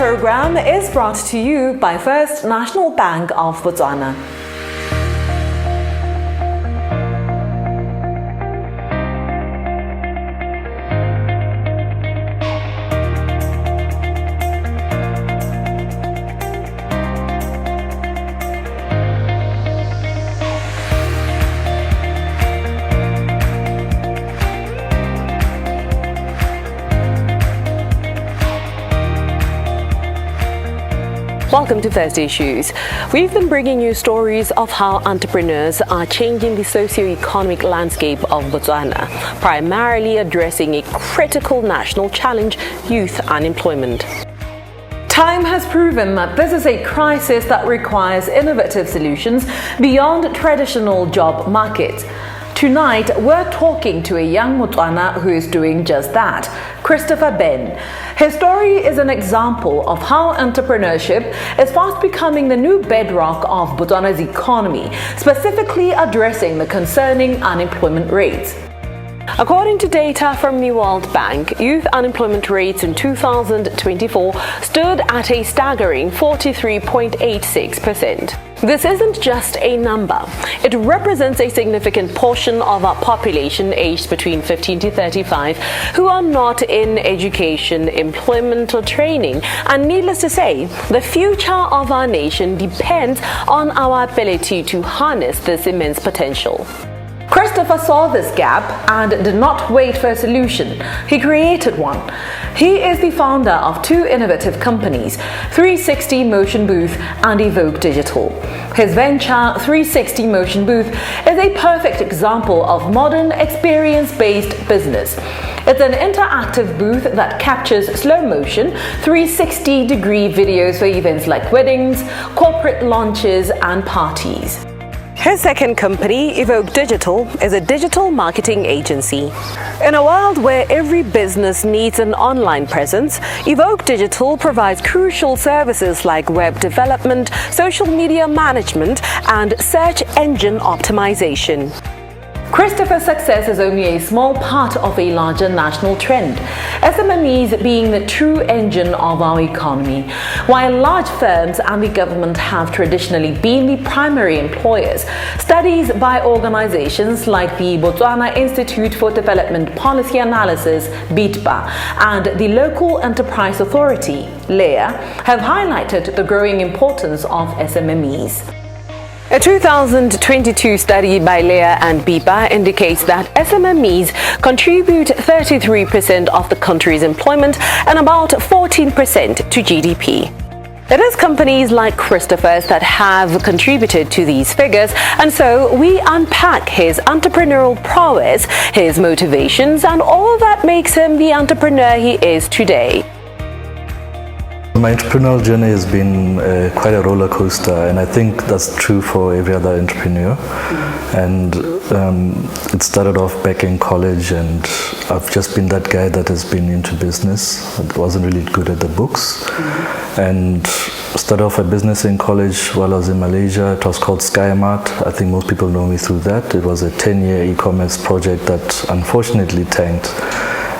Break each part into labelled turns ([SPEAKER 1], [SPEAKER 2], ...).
[SPEAKER 1] program is brought to you by First National Bank of Botswana. Welcome to First Issues. We've been bringing you stories of how entrepreneurs are changing the socio-economic landscape of Botswana, primarily addressing a critical national challenge, youth unemployment. Time has proven that this is a crisis that requires innovative solutions beyond traditional job markets. Tonight, we're talking to a young Motswana who is doing just that, Christopher Ben. His story is an example of how entrepreneurship is fast becoming the new bedrock of Botswana's economy, specifically addressing the concerning unemployment rates. According to data from the World Bank, youth unemployment rates in 2024 stood at a staggering 43.86%. This isn't just a number. It represents a significant portion of our population aged between 15 to 35 who are not in education, employment or training. And needless to say, the future of our nation depends on our ability to harness this immense potential. Christopher saw this gap and did not wait for a solution. He created one. He is the founder of two innovative companies, 360 Motion Booth and Evoke Digital. His venture, 360 Motion Booth, is a perfect example of modern experience-based business. It's an interactive booth that captures slow motion, 360-degree videos for events like weddings, corporate launches, and parties. His second company, Evoke Digital, is a digital marketing agency. In a world where every business needs an online presence, Evoke Digital provides crucial services like web development, social media management, and search engine optimization. Christopher's success is only a small part of a larger national trend, SMMEs being the true engine of our economy. While large firms and the government have traditionally been the primary employers, studies by organizations like the Botswana Institute for Development Policy Analysis, BITPA, and the Local Enterprise Authority, LEA, have highlighted the growing importance of SMMEs. A 2022 study by LEA and BIPA indicates that SMMEs contribute 33% of the country's employment and about 14% to GDP. It is companies like Christopher's that have contributed to these figures, and so we unpack his entrepreneurial prowess, his motivations, and all that makes him the entrepreneur he is today.
[SPEAKER 2] My entrepreneurial journey has been quite a roller coaster, and I think that's true for every other entrepreneur. And it started off back in college, and I've just been that guy that has been into business. I wasn't really good at the books, and started off a business in college while I was in Malaysia. It was called SkyMart. I think most people know me through that. It was a 10-year e-commerce project that unfortunately tanked.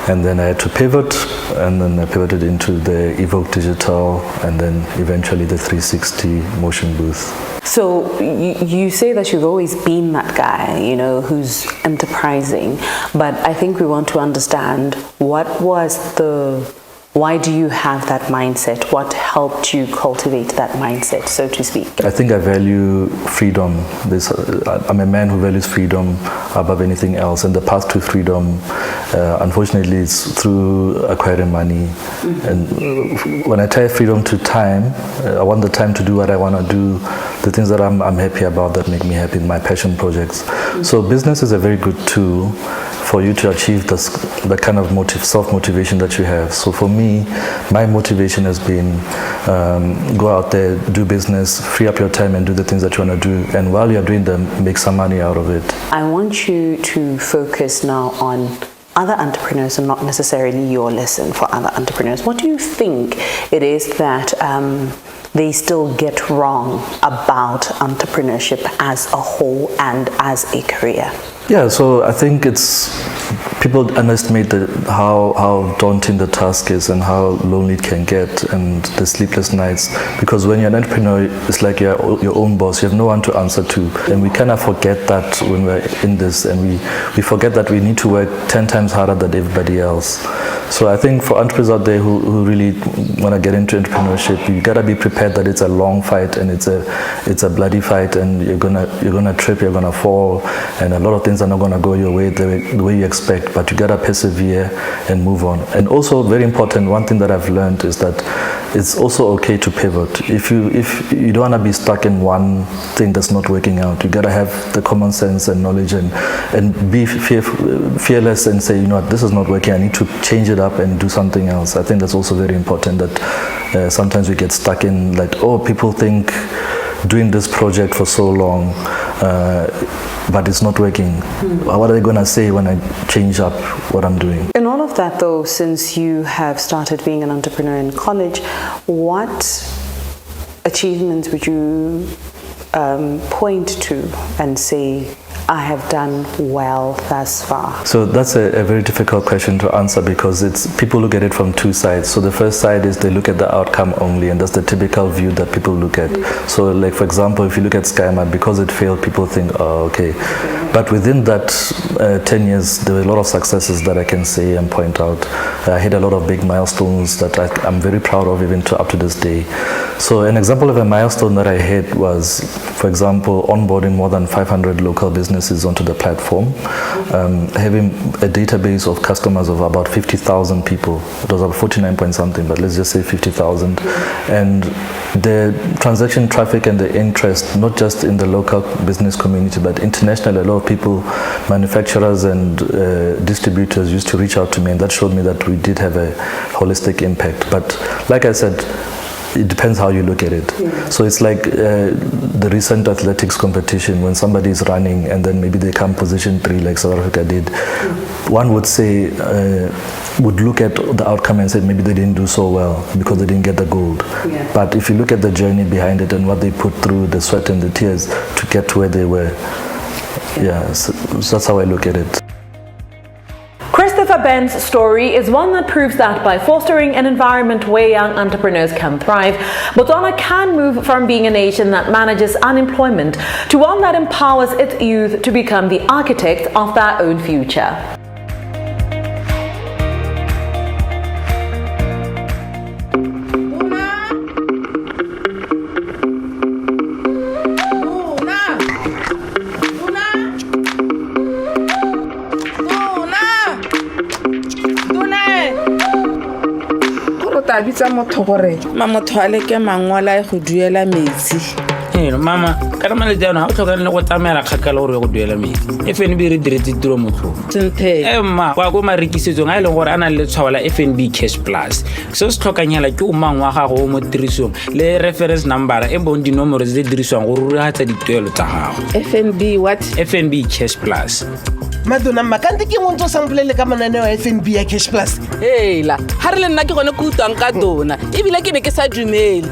[SPEAKER 2] And then I had to pivot, and then I pivoted into the Evoke Digital, and then eventually the 360 Motion Booth.
[SPEAKER 1] So you say that you've always been that guy, who's enterprising, but I think we want to understand why do you have that mindset? What helped you cultivate that mindset, so to speak?
[SPEAKER 2] I think I value freedom. I'm a man who values freedom above anything else. And the path to freedom, unfortunately, is through acquiring money. Mm-hmm. And when I tie freedom to time, I want the time to do what I want to do, the things that I'm happy about, that make me happy, my passion projects. Mm-hmm. So business is a very good tool for you to achieve the kind of self-motivation that you have. So for me, my motivation has been go out there, do business, free up your time and do the things that you want to do. And while you're doing them, make some money out of it.
[SPEAKER 1] I want you to focus now on other entrepreneurs and not necessarily your lesson for other entrepreneurs. What do you think it is that they still get wrong about entrepreneurship as a whole and as a career?
[SPEAKER 2] Yeah, so I think people underestimate how daunting the task is and how lonely it can get, and the sleepless nights, because when you're an entrepreneur, it's like you're your own boss. You have no one to answer to, and we kind of forget that when we're in this, and we forget that we need to work 10 times harder than everybody else. So I think for entrepreneurs out there who really want to get into entrepreneurship, you gotta be prepared that it's a long fight, and it's a bloody fight, and you're gonna trip, you're gonna fall, and a lot of things are not gonna go your way the way you expect. But you gotta persevere and move on. And also very important, one thing that I've learned is that it's also okay to pivot. If you don't wanna be stuck in one thing that's not working out, you gotta have the common sense and knowledge and be fearless and say, you know what, this is not working. I need to change it up and do something else. I think that's also very important, that sometimes we get stuck in like, oh, people think doing this project for so long, but it's not working. What are they going to say when I change up what I'm doing?
[SPEAKER 3] In all of that though, since you have started being an entrepreneur in college, what achievements would you point to and say, I have done well thus far?
[SPEAKER 2] So that's a very difficult question to answer, because people look at it from two sides. So the first side is they look at the outcome only, and that's the typical view that people look at. So like, for example, if you look at SkyMart, because it failed, people think, oh, okay. But within that 10 years, there were a lot of successes that I can say and point out. I hit a lot of big milestones that I'm very proud of, even up to this day. So an example of a milestone that I hit was, for example, onboarding more than 500 local businesses onto the platform, having a database of customers of about 50,000 people. It was about 49 point something, but let's just say 50,000. And the transaction traffic and the interest, not just in the local business community, but internationally, a lot of people, manufacturers and distributors used to reach out to me, and that showed me that we did have a holistic impact. But like I said, it depends how you look at it. So it's like the recent athletics competition, when somebody is running and then maybe they come position 3 like South Africa did. One would say, would look at the outcome and say maybe they didn't do so well because they didn't get the gold. But if you look at the journey behind it and what they put through, the sweat and the tears to get to where they were, so that's how I look at it.
[SPEAKER 1] Christopher Ben's story is one that proves that by fostering an environment where young entrepreneurs can thrive, Botswana can move from being a nation that manages unemployment to one that empowers its youth to become the architect of their own future.
[SPEAKER 4] bitsa motho gore motho a leke mangwala go duela metsi.
[SPEAKER 5] Mama, ka re male jana ha o tlhoka le go tsamela kgakala gore go duela metsi. FNB re diretse tiro motho.
[SPEAKER 4] Senthe.
[SPEAKER 5] Ma kwa go marekisetsong a ile gore ana le tshwala FNB Cash Plus. So se tlhokanyela ke o mangwa gago mo tirisong le reference number e bon dinomoro tse diriswang go rurihatsa dituelo tsa gago.
[SPEAKER 4] FNB what?
[SPEAKER 5] FNB Cash Plus.
[SPEAKER 6] Madonna makante ke ngontso sampolele ka mananeo a FNB ya Cash Plus.
[SPEAKER 4] La ha re le nna ke gone go utang ka dona ebile ke ne ke sa dumele.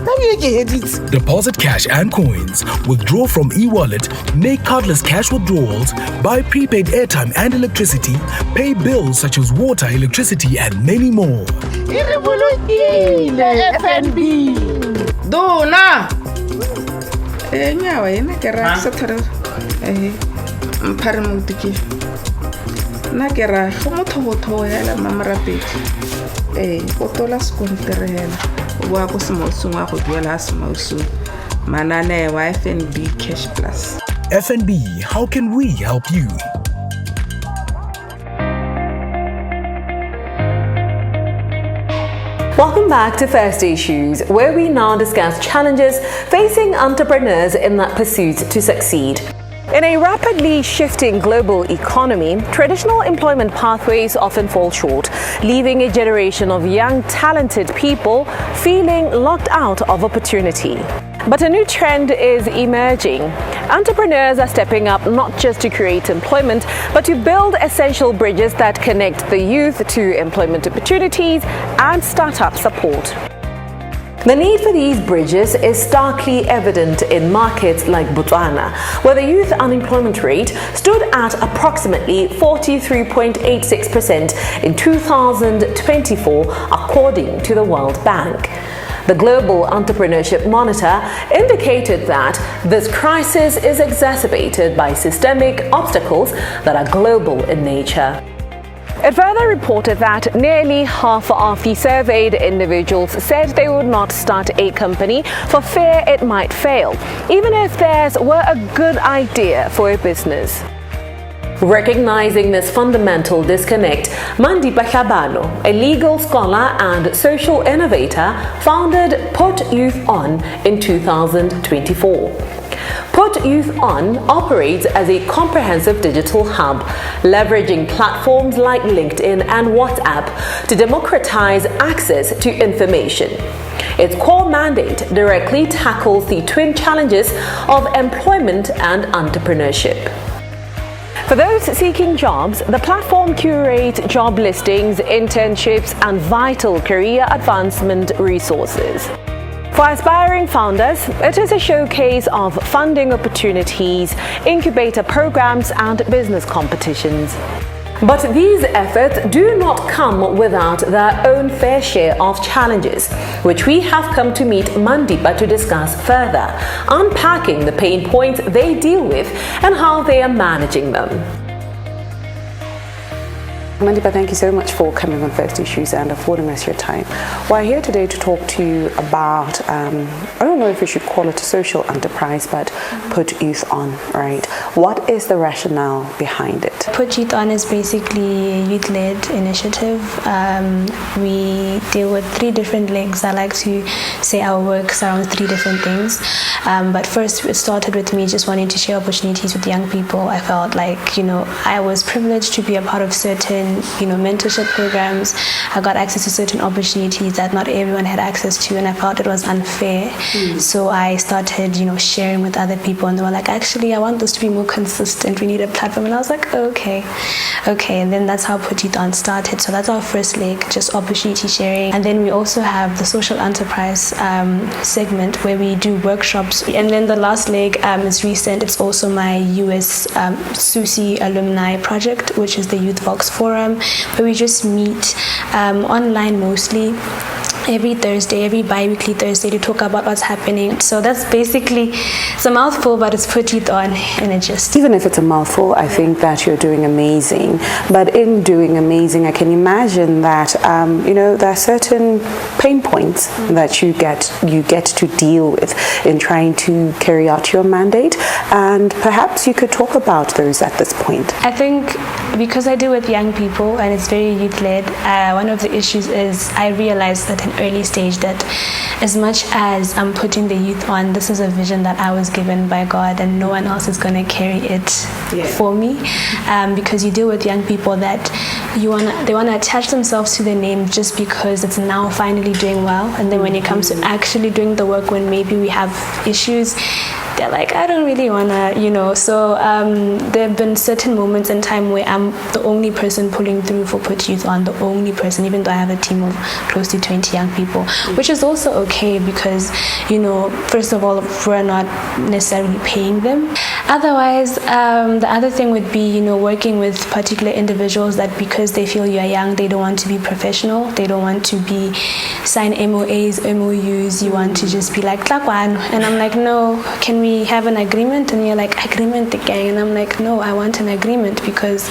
[SPEAKER 7] Deposit cash and coins, withdraw from e-wallet, make cardless cash withdrawals, buy prepaid airtime and electricity, pay bills such as water, electricity and many more.
[SPEAKER 4] FNB. Dona. Nyawa ena ke ra sa thara. Mpare motiki. Na ke ra go motho hela mamarapedi. O tola skontere hela. O bua go semosong wa go duela semosong. Manane wa FNB Cash Plus.
[SPEAKER 7] FNB, how can we help you?
[SPEAKER 1] Welcome back to First Issues, where we now discuss challenges facing entrepreneurs in that pursuit to succeed. In a rapidly shifting global economy, traditional employment pathways often fall short, leaving a generation of young, talented people feeling locked out of opportunity. But a new trend is emerging. Entrepreneurs are stepping up not just to create employment, but to build essential bridges that connect the youth to employment opportunities and startup support. The need for these bridges is starkly evident in markets like Botswana, where the youth unemployment rate stood at approximately 43.86% in 2024, according to the World Bank. The Global Entrepreneurship Monitor indicated that this crisis is exacerbated by systemic obstacles that are global in nature. It further reported that nearly half of the surveyed individuals said they would not start a company for fear it might fail, even if theirs were a good idea for a business. Recognizing this fundamental disconnect, Mandipa Khabano, a legal scholar and social innovator, founded Put Youth On in 2024. Put Youth On operates as a comprehensive digital hub, leveraging platforms like LinkedIn and WhatsApp to democratize access to information. Its core mandate directly tackles the twin challenges of employment and entrepreneurship. For those seeking jobs, the platform curates job listings, internships, and vital career advancement resources. For aspiring founders, it is a showcase of funding opportunities, incubator programs, and business competitions. But these efforts do not come without their own fair share of challenges, which we have come to meet Mandipa to discuss further, unpacking the pain points they deal with and how they are managing them.
[SPEAKER 3] Mandipa, thank you so much for coming on First Issues and affording us your time. We're here today to talk to you about, I don't know if we should call it a social enterprise, but Put Youth On, right? What is the rationale behind it?
[SPEAKER 8] Put Youth On is basically a youth-led initiative. We deal with 3 different legs. I like to say our work around 3 different things. But first, it started with me just wanting to share opportunities with young people. I felt like, I was privileged to be a part of certain mentorship programs. I got access to certain opportunities that not everyone had access to, and I felt it was unfair. So I started, sharing with other people, and they were like, actually, I want this to be more consistent. We need a platform. And I was like, okay. And then that's how Put Youth On started. So that's our first leg, just opportunity sharing. And then we also have the social enterprise segment where we do workshops. And then the last leg is recent. It's also my US SUSI alumni project, which is the Youth Vox Forum, where we just meet online mostly every Thursday, every bi-weekly Thursday, to talk about what's happening. So that's basically, it's a mouthful, but it's Put Youth On in a gist.
[SPEAKER 3] Even if it's a mouthful, I think that you're doing amazing. But in doing amazing, I can imagine that there are certain pain points that you get to deal with in trying to carry out your mandate, and perhaps you could talk about those at this point.
[SPEAKER 8] I think because I deal with young people and it's very youth-led, one of the issues is I realized that in early stage that as much as I'm putting the youth on, this is a vision that I was given by God, and no one else is going to carry it for me, because you deal with young people that they want to attach themselves to the name just because it's now finally doing well, and then when it comes to actually doing the work, when maybe we have issues, they're like, I don't really want to, so there have been certain moments in time where I'm the only person pulling through for Put Youth On, the only person, even though I have a team of close to 20 young people, which is also okay because, first of all, we're not necessarily paying them. Otherwise, the other thing would be, working with particular individuals that because they feel you're young, they don't want to be professional, they don't want to sign MOAs, MOUs, you want to just be like, Tlakwan. And I'm like, no, can we have an agreement? And you're like, agreement again. And I'm like, no, I want an agreement because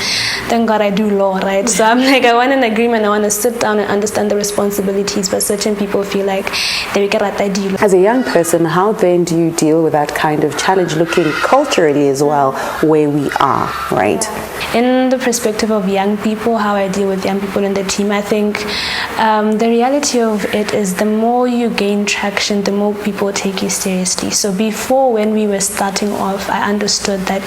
[SPEAKER 8] thank God I do law, right? So I'm like, I want an agreement. I want to sit down and understand the responsibilities, but certain people feel like they get at that deal.
[SPEAKER 3] As a young person, how then do you deal with that kind of challenge, looking culturally as well where we are, right?
[SPEAKER 8] In the perspective of young people, how I deal with young people in the team, I think the reality of it is the more you gain traction, the more people take you seriously. So before, when we were starting off, I understood that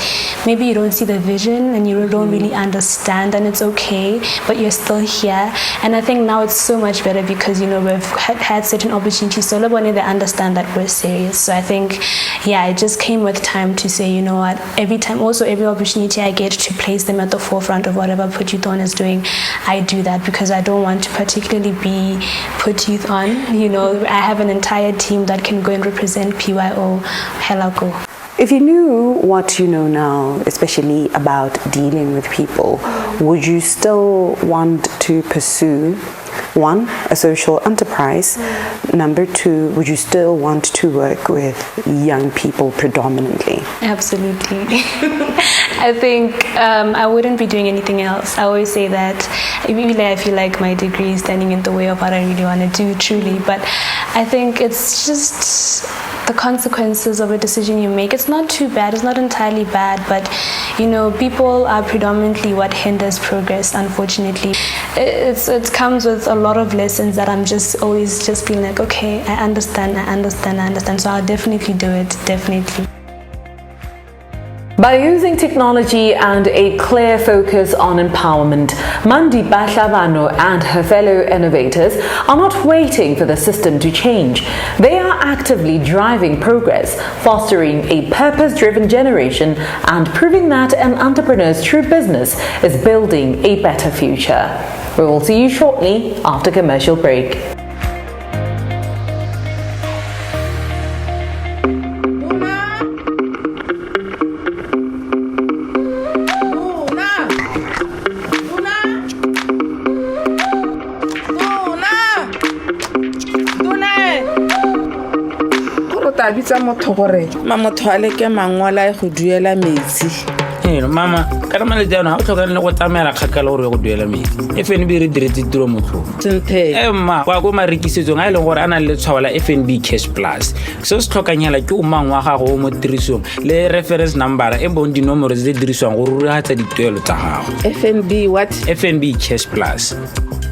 [SPEAKER 8] maybe you don't see the vision and you don't really understand, and it's okay, but you're still here. And I think now it's so much better because, we've had certain opportunities, so they understand that we're serious. So I think, it just came with time to say, every time, also every opportunity I get to place them them at the forefront of whatever Put Youth On is doing. I do that because I don't want to particularly be Put Youth On. I have an entire team that can go and represent PYO. Hela go.
[SPEAKER 3] If you knew what you know now, especially about dealing with people, would you still want to pursue, one, a social enterprise? Number two, would you still want to work with young people predominantly?
[SPEAKER 8] Absolutely. I think I wouldn't be doing anything else. I always say that I feel like my degree is standing in the way of what I really want to do, truly. But I think it's just the consequences of a decision you make. It's not too bad. It's not entirely bad. But, people are predominantly what hinders progress, unfortunately. It comes with a lot of lessons that I'm just always just feeling like, okay, I understand. So I'll definitely do it, definitely.
[SPEAKER 1] By using technology and a clear focus on empowerment, Mandi Bashavano and her fellow innovators are not waiting for the system to change. They are actively driving progress, fostering a purpose-driven generation and proving that an entrepreneur's true business is building a better future. We will see you shortly after commercial break.
[SPEAKER 4] Ta bitsa motho gore motho a leke mangwala go duela metsi.
[SPEAKER 5] Mama, ka re male jana ha o tlhokana le go tsamela kgakala gore go duela metsi. FNB re diretse tiro motho.
[SPEAKER 4] Senthe.
[SPEAKER 5] Mma, kwa go marekisetsong a ile gore ana le tshwao la FNB Cash Plus. Se se tlhokanyela ke o mang wa gago mo tirisong le reference number e bong dinomoro tse diriswang go rurihatsa dituelo tsa gago.
[SPEAKER 4] FNB what?
[SPEAKER 5] FNB Cash Plus.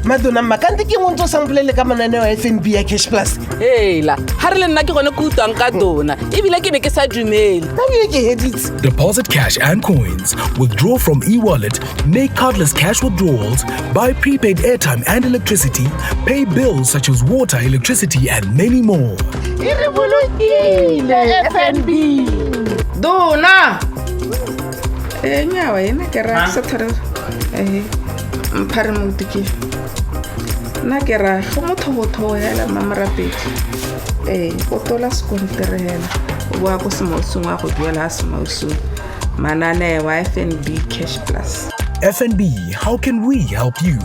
[SPEAKER 6] Madonna makante ke ngwe ntse o sampolele ka mananeo a FNB ya Cash Plus.
[SPEAKER 9] Hela, ha re le nna ke gone go utlwang ka dona. Ebile ke ne ke sa dumele.
[SPEAKER 7] Deposit cash and coins, withdraw from e-wallet, make cardless cash withdrawals, buy prepaid airtime and electricity, pay bills such as water, electricity and many more.
[SPEAKER 6] FNB.
[SPEAKER 4] Dona. Nyawa ena ke ra sa thara. Mpare motiki. Na ke ra go motho hela mamarapedi. O tola skontere hela. O bua go semosong wa go duela semosong. Manane wa FNB Cash Plus.
[SPEAKER 7] FNB, how can we help you?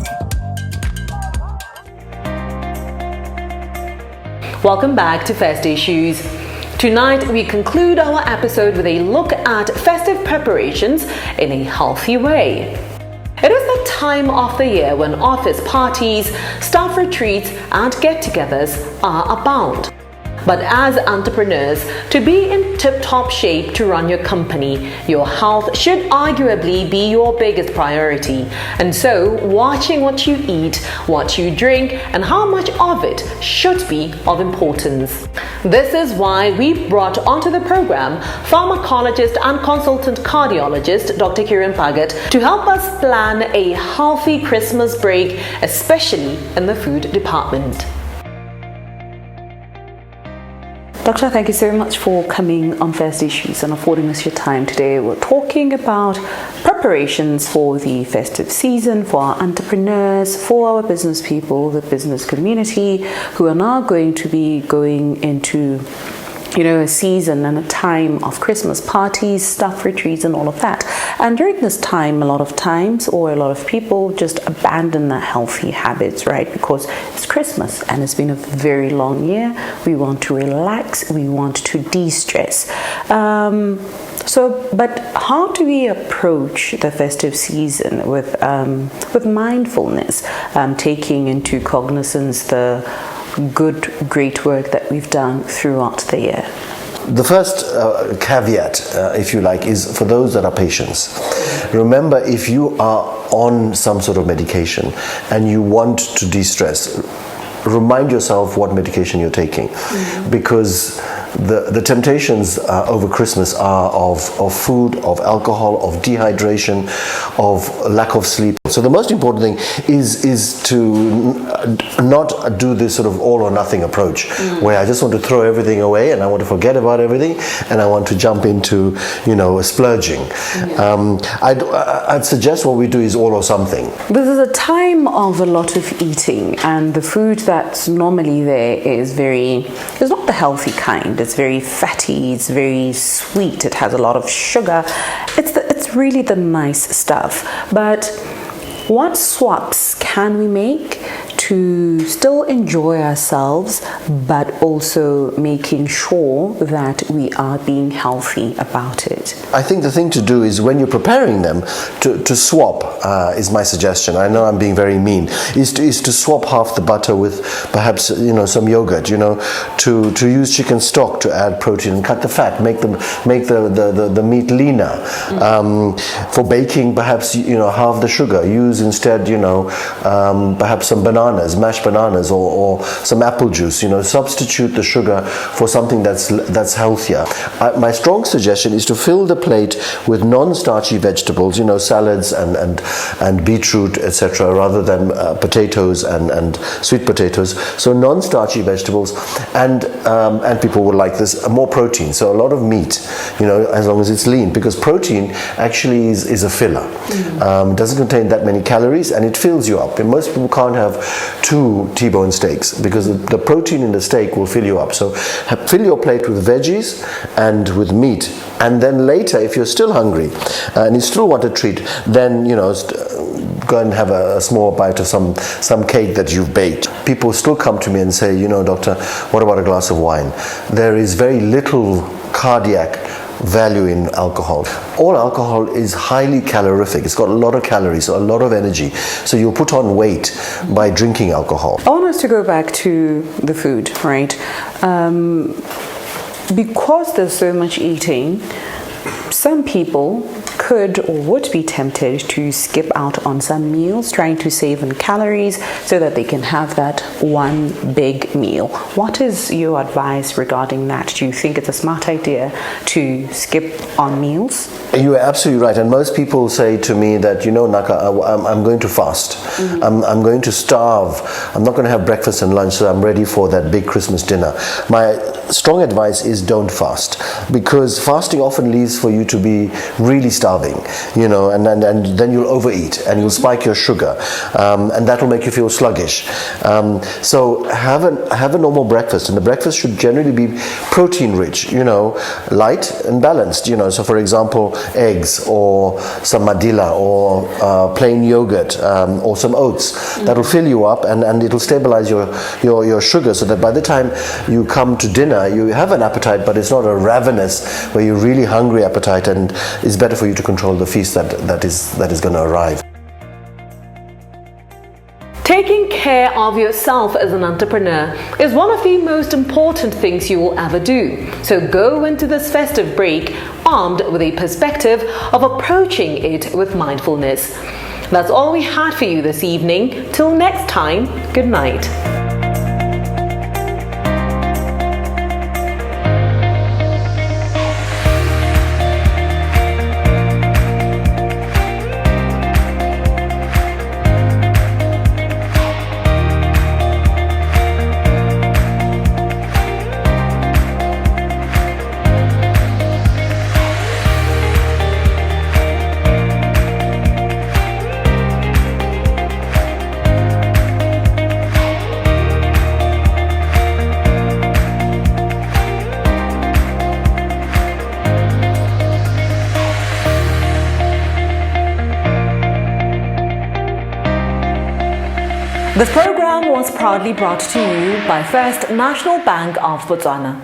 [SPEAKER 1] Welcome back to First Issues. Tonight, we conclude our episode with a look at festive preparations in a healthy way. It is the time of the year when office parties, staff retreats, and get-togethers are abound. But as entrepreneurs, to be in tip-top shape to run your company, your health should arguably be your biggest priority. And so, watching what you eat, what you drink, and how much of it should be of importance. This is why we brought onto the program pharmacologist and consultant cardiologist Dr. Kiran Pagat to help us plan a healthy Christmas break, especially in the food department.
[SPEAKER 3] Doctor, thank you so much for coming on First Issues and affording us your time today. We're talking about preparations for the festive season, for our entrepreneurs, for our business people, the business community, who are now going to be going into a season and a time of Christmas parties, staff retreats and all of that. And during this time, a lot of people just abandon their healthy habits, right? Because it's Christmas and it's been a very long year. We want to relax. We want to de-stress. But how do we approach the festive season with mindfulness, taking into cognizance the great work that we've done throughout the year?
[SPEAKER 6] The first caveat, if you like, is for those that are patients. Remember, if you are on some sort of medication and you want to de-stress, remind yourself what medication you're taking, because the temptations over Christmas are of food, of alcohol, of dehydration, of lack of sleep. So the most important thing is to not do this sort of all or nothing approach, where I just want to throw everything away and I want to forget about everything and I want to jump into, splurging. I'd suggest what we do is all or something.
[SPEAKER 3] This is a time of a lot of eating, and the food that's normally there is not the healthy kind. It's very fatty, it's very sweet, it has a lot of sugar. It's really the nice stuff. But what swaps can we make to still enjoy ourselves, but also making sure that we are being healthy about it?
[SPEAKER 6] I think the thing to do is, when you're preparing them, to swap is my suggestion. I know I'm being very mean. Is to swap half the butter with perhaps some yogurt. To use chicken stock to add protein and cut the fat, make the meat leaner. For baking, perhaps halve the sugar. Use instead perhaps some mashed bananas, or some apple juice. Substitute the sugar for something that's healthier. My strong suggestion is to fill the plate with non-starchy vegetables, salads and beetroot, etc., rather than potatoes and sweet potatoes. So non-starchy vegetables, and people would like this, more protein. So a lot of meat, as long as it's lean, because protein actually is a filler. It doesn't contain that many calories, and it fills you up. And most people can't have 2 T-bone steaks, because the protein in the steak will fill you up. So fill your plate with veggies and with meat, and then later, if you're still hungry and you still want a treat, then go and have a small bite of some cake that you've baked. People still come to me and say, doctor, what about a glass of wine? There is very little cardiac value in alcohol. All alcohol is highly calorific. It's got a lot of calories, a lot of energy. So you'll put on weight by drinking alcohol.
[SPEAKER 3] I want us to go back to the food, right? Because there's so much eating, some people could or would be tempted to skip out on some meals, trying to save on calories so that they can have that one big meal. What is your advice regarding that? Do you think it's a smart idea to skip on meals?
[SPEAKER 6] You are absolutely right, and most people say to me that, Naka, I'm going to fast. I'm going to starve. I'm not going to have breakfast and lunch, so I'm ready for that big Christmas dinner. My strong advice is don't fast, because fasting often leaves for you to be really starving, and then you'll overeat and you'll spike your sugar, and that will make you feel sluggish. So have a normal breakfast, and the breakfast should generally be protein rich, light and balanced. So for example, eggs or some madila or plain yogurt or some oats. That'll fill you up, and it'll stabilize your sugar, so that by the time you come to dinner, you have an appetite, but it's not a ravenous, where you're really hungry appetite, and it's better for you to control the feast that is going to arrive.
[SPEAKER 1] Taking care of yourself as an entrepreneur is one of the most important things you will ever do. So go into this festive break armed with a perspective of approaching it with mindfulness. That's all we had for you this evening. Till next time, good night. This program was proudly brought to you by First National Bank of Botswana.